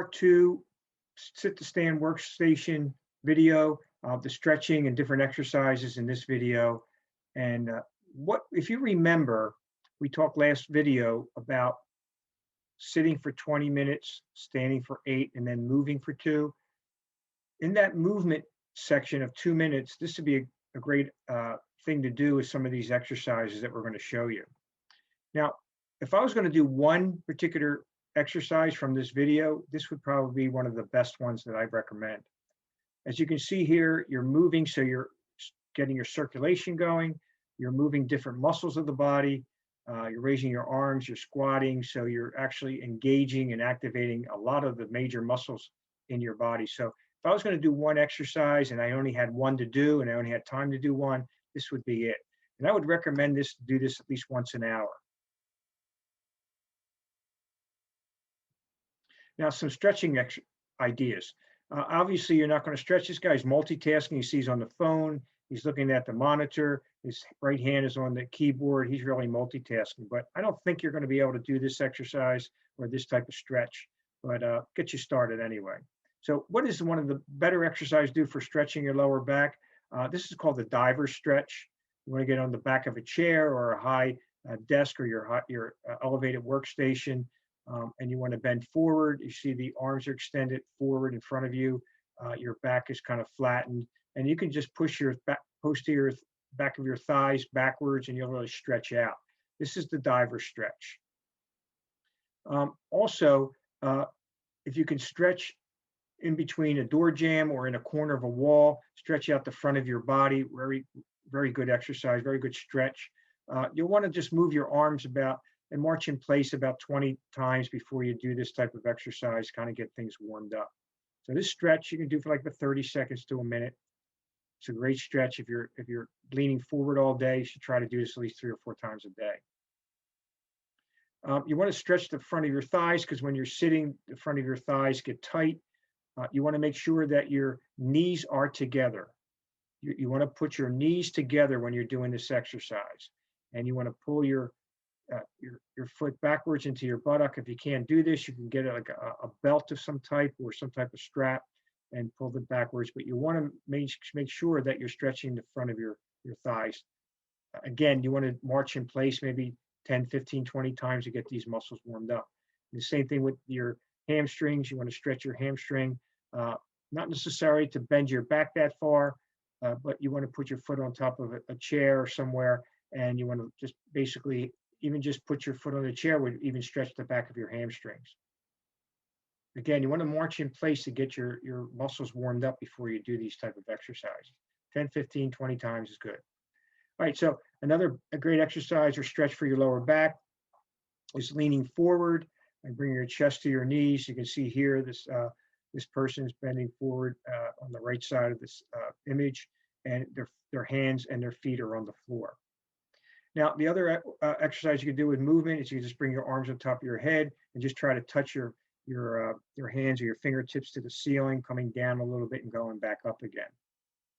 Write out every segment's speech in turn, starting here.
Two sit to stand workstation video of the stretching and different exercises in this video. And what, if you remember, we talked last video about sitting for 20 minutes, standing for 8, and then moving for 2. In that movement section of 2 minutes, this would be a great thing to do with some of these exercises that we're going to show you. Now, if I was going to do one particular exercise from this video, this would probably be one of the best ones that I recommend. As you can see here, you're moving, so you're getting your circulation going, you're moving different muscles of the body, you're raising your arms, you're squatting, so you're actually engaging and activating a lot of the major muscles in your body. So if I was going to do one exercise and I only had one to do and I only had time to do one, this would be it. And I would recommend this to do this at least once an hour. Now, some stretching ideas. Obviously, you're not going to stretch. This guy's multitasking. You see he's on the phone. He's looking at the monitor. His right hand is on the keyboard. He's really multitasking. But I don't think you're going to be able to do this exercise or this type of stretch. But get you started anyway. So what is one of the better exercises do for stretching your lower back? This is called the diver stretch. You want to get on the back of a chair or a high desk or your elevated workstation. And you want to bend forward. You see the arms are extended forward in front of you. Your back is kind of flattened. And you can just push your posterior back of your thighs backwards and you'll really stretch out. This is the diver stretch. Also, if you can stretch in between a door jamb or in a corner of a wall, stretch out the front of your body. Very, very good exercise, very good stretch. You'll want to just move your arms about and march in place about 20 times before you do this type of exercise, kind of get things warmed up. So this stretch you can do for like 30 seconds to a minute. It's a great stretch. If you're leaning forward all day, you should try to do this at least 3 or 4 times a day. You want to stretch the front of your thighs because when you're sitting, the front of your thighs get tight. You want to make sure that your knees are together. You want to put your knees together when you're doing this exercise. And you want to pull your foot backwards into your buttock. If you can't do this, you can get like a belt of some type or some type of strap and pull it backwards. But you want to make sure that you're stretching the front of your thighs. Again, you want to march in place maybe 10, 15, 20 times to get these muscles warmed up. And the same thing with your hamstrings. You want to stretch your hamstring, not necessarily to bend your back that far, but you want to put your foot on top of a chair or somewhere, and you want to just basically even just put your foot on the chair would even stretch the back of your hamstrings. Again, you want to march in place to get your muscles warmed up before you do these type of exercises. 10, 15, 20 times is good. All right, so a great exercise or stretch for your lower back is leaning forward and bringing your chest to your knees. You can see here this person is bending forward on the right side of this image, and their hands and their feet are on the floor. Now, the other exercise you can do with movement is you just bring your arms on top of your head and just try to touch your hands or your fingertips to the ceiling, coming down a little bit and going back up again.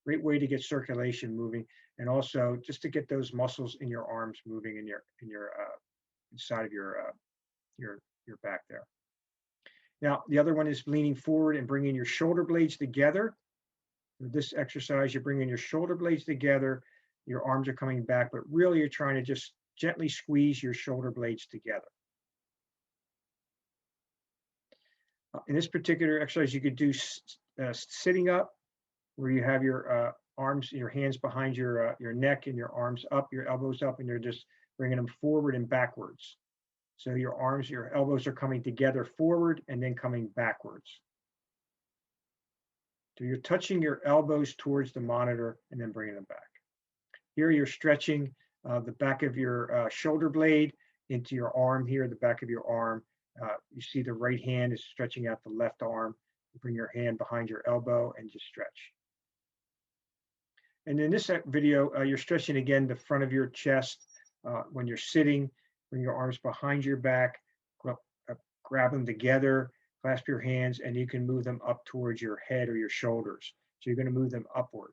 Great way to get circulation moving, and also just to get those muscles in your arms moving in your inside of your back there. Now, the other one is leaning forward and bringing your shoulder blades together. With this exercise, you're bringing your shoulder blades together. Your arms are coming back, but really you're trying to just gently squeeze your shoulder blades together. In this particular exercise, you could do sitting up, where you have your arms, your hands behind your neck and your arms up, your elbows up, and you're just bringing them forward and backwards. So your arms, your elbows are coming together forward and then coming backwards. So you're touching your elbows towards the monitor and then bringing them back. Here you're stretching the back of your shoulder blade into your arm here, the back of your arm. You see the right hand is stretching out the left arm. You bring your hand behind your elbow and just stretch. And in this video, you're stretching again the front of your chest. When you're sitting, bring your arms behind your back, grab them together, clasp your hands, and you can move them up towards your head or your shoulders. So you're going to move them upward.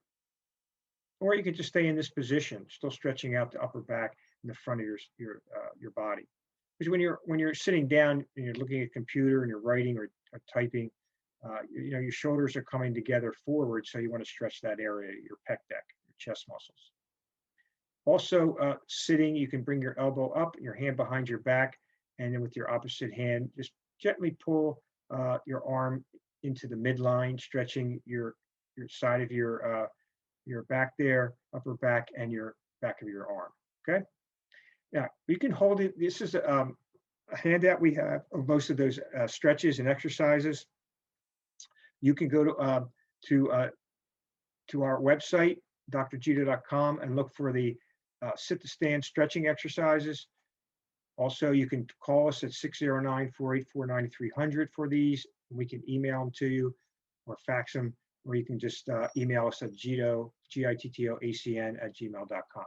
Or you can just stay in this position, still stretching out the upper back and the front of your body. because when you're sitting down and you're looking at a computer and you're writing or typing, your shoulders are coming together forward, so you want to stretch that area, your pec deck, your chest muscles. Also, sitting, you can bring your elbow up, your hand behind your back, and then with your opposite hand, just gently pull your arm into the midline, stretching your side of your back there, upper back, and your back of your arm. Okay. Now you can hold it. This is a handout we have of most of those stretches and exercises. You can go to to our website, drgito.com, and look for the sit to stand stretching exercises. Also, you can call us at 609-484-9300 for these. We can email them to you or fax them, or you can just email us at gittoacn @gmail.com.